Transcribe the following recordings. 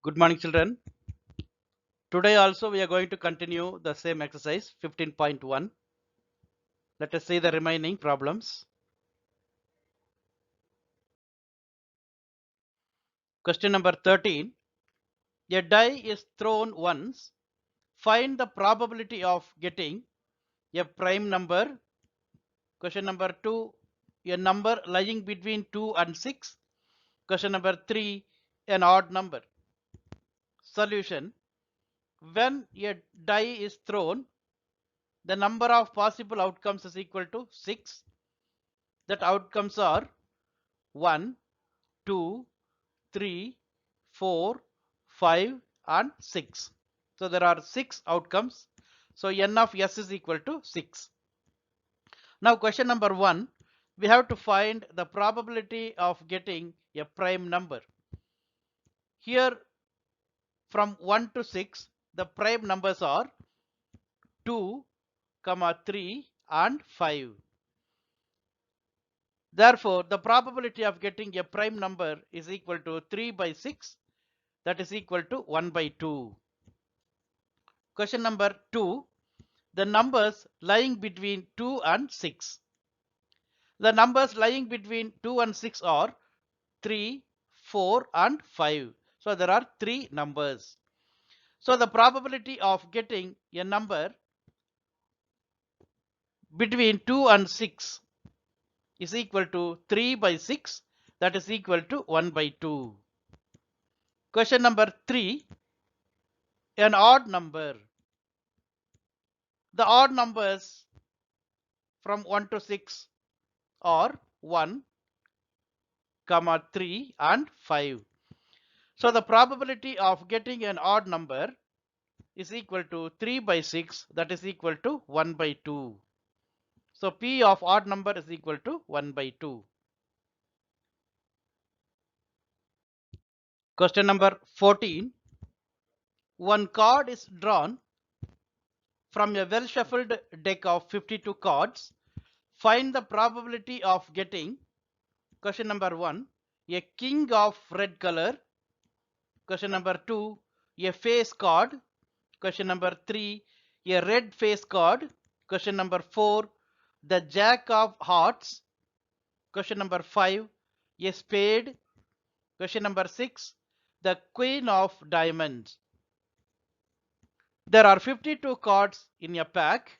Good morning, children. Today also we are going to continue the same exercise 15.1. Let us see the remaining problems. Question number 13. A die is thrown once. Find the probability of getting a prime number. Question number 2. A number lying between 2 and 6. Question number 3. An odd number. Solution. When a die is thrown, the number of possible outcomes is equal to 6. That outcomes are 1, 2, 3, 4, 5 and 6. So there are 6 outcomes. So n of s is equal to 6. Now question number 1, we have to find the probability of getting a prime number. Here from 1 to 6, the prime numbers are 2, 3 and 5. Therefore, the probability of getting a prime number is equal to 3 by 6, that is equal to 1 by 2. Question number 2, the numbers lying between 2 and 6. The numbers lying between 2 and 6 are 3, 4 and 5. So there are 3 numbers. So the probability of getting a number between 2 and 6 is equal to 3 by 6, that is equal to 1 by 2. Question number 3, an odd number. The odd numbers from 1 to 6 are 1, 3 and 5. So the probability of getting an odd number is equal to 3 by 6, that is equal to 1 by 2. So P of odd number is equal to 1 by 2. Question number 14. One card is drawn from a well shuffled deck of 52 cards. Find the probability of getting, question number 1, a king of red color. Question number 2, a face card. Question number 3, a red face card. Question number 4, the jack of hearts. Question number 5, a spade. Question number 6, the queen of diamonds. There are 52 cards in a pack.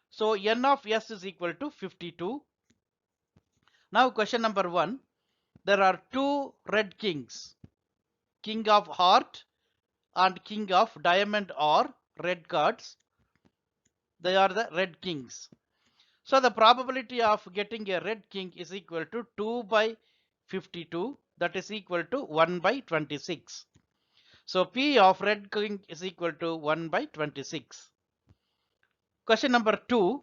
So n of s is equal to 52. Now question number 1, there are 2 red kings. King of heart and king of diamond are red cards. They are the red kings. So the probability of getting a red king is equal to 2 by 52, that is equal to 1 by 26. So P of red king is equal to 1 by 26. Question number 2,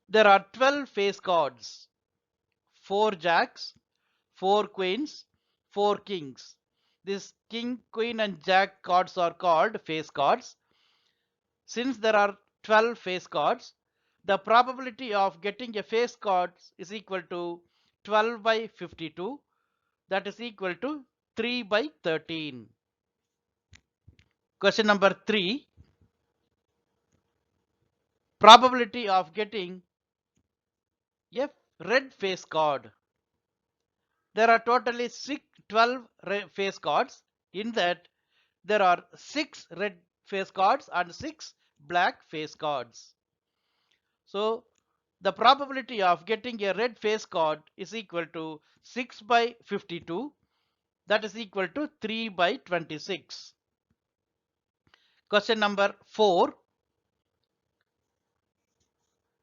there are 12 face cards, 4 jacks, 4 queens, 4 kings. This king, queen and jack cards are called face cards. Since there are 12 face cards, the probability of getting a face card is equal to 12 by 52, that is equal to 3 by 13. Question number 3, probability of getting a red face card. There are totally 12 face cards. In that, there are 6 red face cards and 6 black face cards. So the probability of getting a red face card is equal to 6 by 52, that is equal to 3 by 26. Question number 4,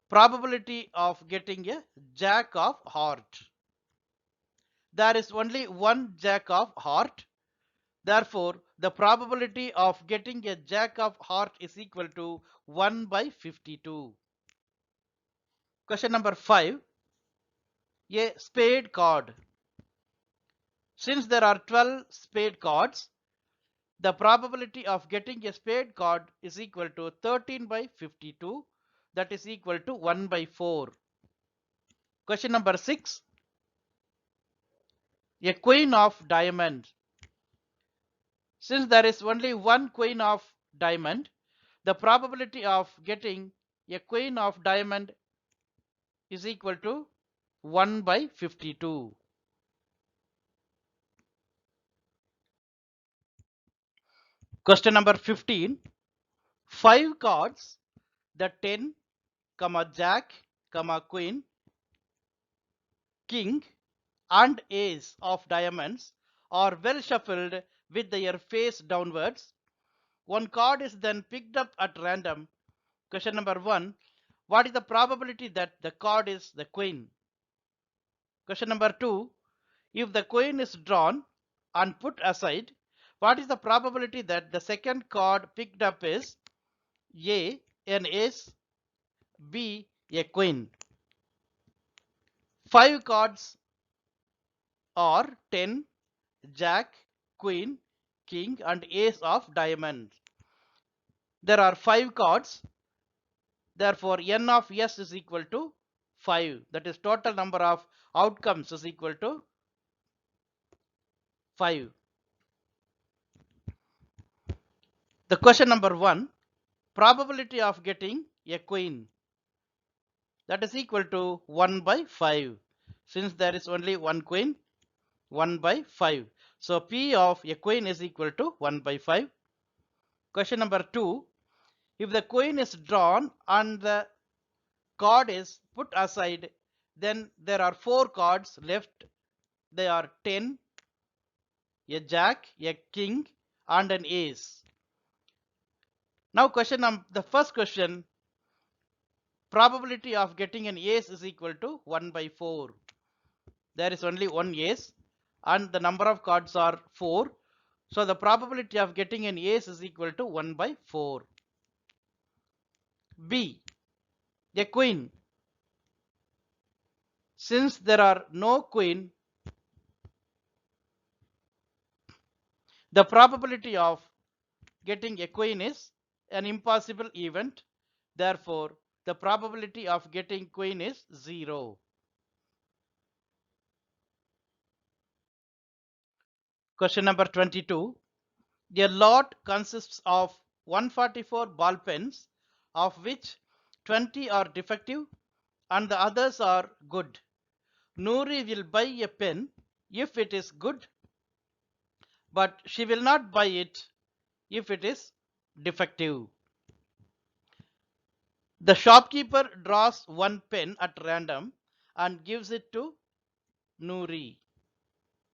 probability of getting a jack of heart. There is only one jack of heart. Therefore, the probability of getting a jack of heart is equal to 1 by 52. Question number 5, a spade card. Since there are 12 spade cards, the probability of getting a spade card is equal to 13 by 52, that is equal to 1 by 4. Question number 6, a queen of diamonds. Since there is only one queen of diamond, the probability of getting a queen of diamond is equal to 1 by 52. Question number 15. 5 cards, the 10, jack, queen, king and ace of diamonds are well shuffled with their face downwards. One card is then picked up at random. Question number 1. What is the probability that the card is the queen? Question number 2. If the queen is drawn and put aside, what is the probability that the second card picked up is A, an ace, B, a queen? 5 cards are 10, jack, queen, king and ace of diamonds. There are 5 cards. Therefore, n of s is equal to 5. That is total number of outcomes is equal to 5. The question number 1, probability of getting a queen, that is equal to 1 by 5. Since there is only one queen, 1 by 5. So P of a queen is equal to 1 by 5. Question number 2, if the queen is drawn and the card is put aside, then there are 4 cards left. They are 10, a jack, a king and an ace. Now the first question, probability of getting an ace is equal to 1 by 4. There is only one ace and the number of cards are 4. So the probability of getting an ace is equal to 1 by 4. B, a queen. Since there are no queen, the probability of getting a queen is an impossible event. Therefore, the probability of getting queen is 0. Question number 22. A lot consists of 144 ball pens, of which 20 are defective and the others are good. Noori will buy a pen if it is good, but she will not buy it if it is defective. The shopkeeper draws one pen at random and gives it to Noori.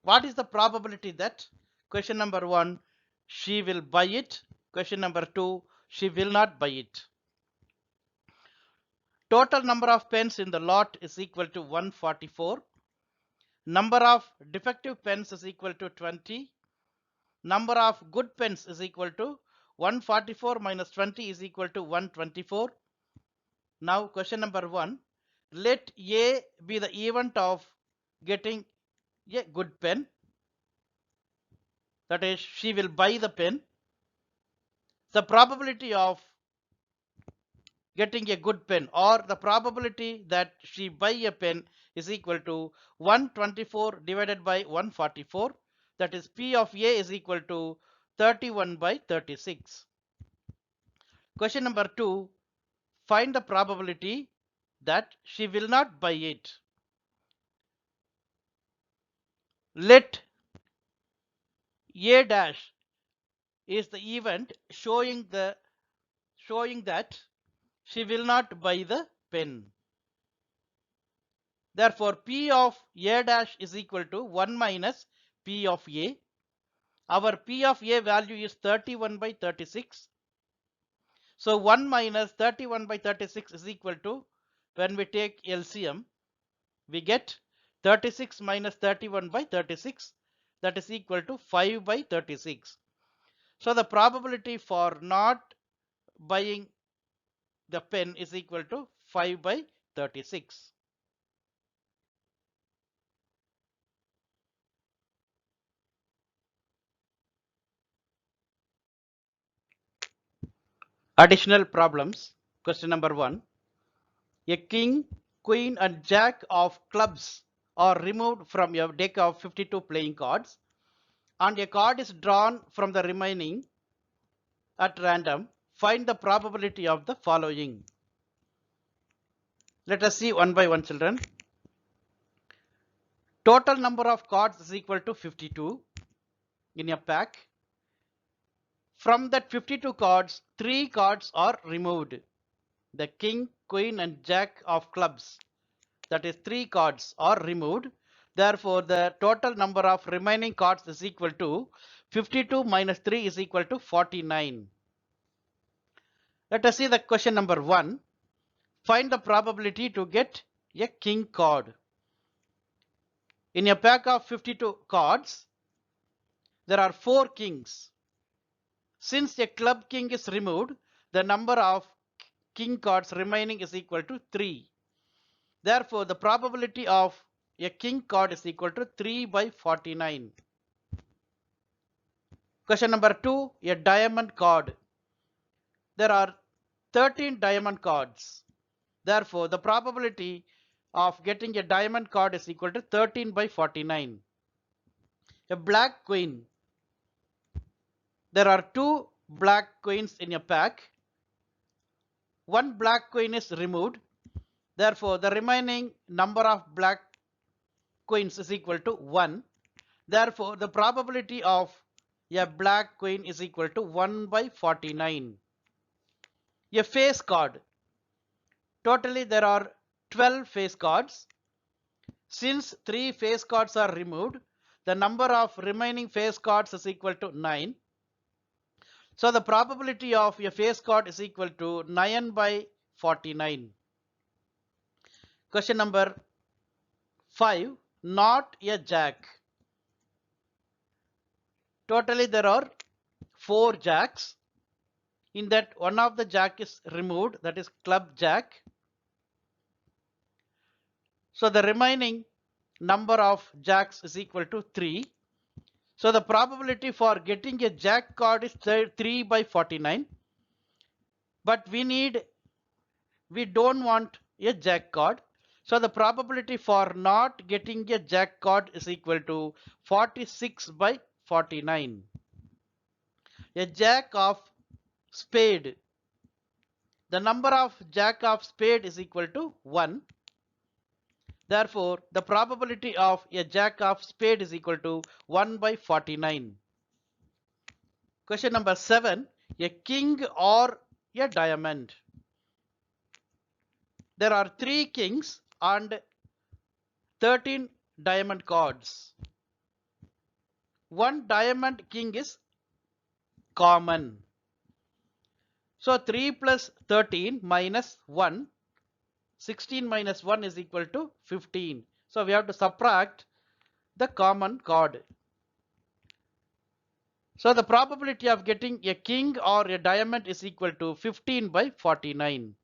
What is the probability that? Question number 1, she will buy it. Question number 2, she will not buy it. Total number of pens in the lot is equal to 144. Number of defective pens is equal to 20. Number of good pens is equal to 144 minus 20 is equal to 124. Now question number 1. Let A be the event of getting a good pen. That is, she will buy the pen. The probability of getting a good pen or the probability that she buy a pen is equal to 124 divided by 144. That is, P of A is equal to 31 by 36. Question number 2. Find the probability that she will not buy it. Let A dash is the event showing that she will not buy the pen. Therefore, P of A dash is equal to 1 minus P of A. Our P of A value is 31 by 36. So 1 minus 31 by 36 is equal to, when we take LCM, we get 36 minus 31 by 36, that is equal to 5 by 36. So the probability for not buying the pen is equal to 5 by 36. Additional problems. Question number 1. A king, queen and jack of clubs are removed from your deck of 52 playing cards. and a card is drawn from the remaining at random, find the probability of the following. Let us see one by one, children. Total number of cards is equal to 52 in a pack. From that 52 cards, 3 cards are removed. The king, queen and jack of clubs, that is 3 cards are removed. Therefore, the total number of remaining cards is equal to 52 minus 3 is equal to 49. Let us see the question number 1. Find the probability to get a king card. In a pack of 52 cards, there are 4 kings. Since a club king is removed, the number of king cards remaining is equal to 3. Therefore, the probability of a king card is equal to 3 by 49. Question number 2, a diamond card. There are 13 diamond cards. Therefore, the probability of getting a diamond card is equal to 13 by 49. A black queen. There are 2 black queens in a pack. 1 black queen is removed. Therefore, the remaining number of black queens is equal to 1. Therefore, the probability of a black queen is equal to 1 by 49. A face card. Totally there are 12 face cards. Since 3 face cards are removed, the number of remaining face cards is equal to 9. So the probability of a face card is equal to 9 by 49. Question number 5. Not a jack. Totally there are 4 jacks. In that, one of the jack is removed, that is club jack. So the remaining number of jacks is equal to 3. So the probability for getting a jack card is 3 by 49. But we don't want a jack card. So the probability for not getting a jack card is equal to 46 by 49. A jack of spade. The number of jack of spade is equal to 1. Therefore, the probability of a jack of spade is equal to 1 by 49. Question number 7. A king or a diamond. There are 3 kings and 13 diamond cards. 1 diamond king is common. So 3 plus 13 minus 1. 16 minus 1 is equal to 15. So we have to subtract the common card. So the probability of getting a king or a diamond is equal to 15 by 49.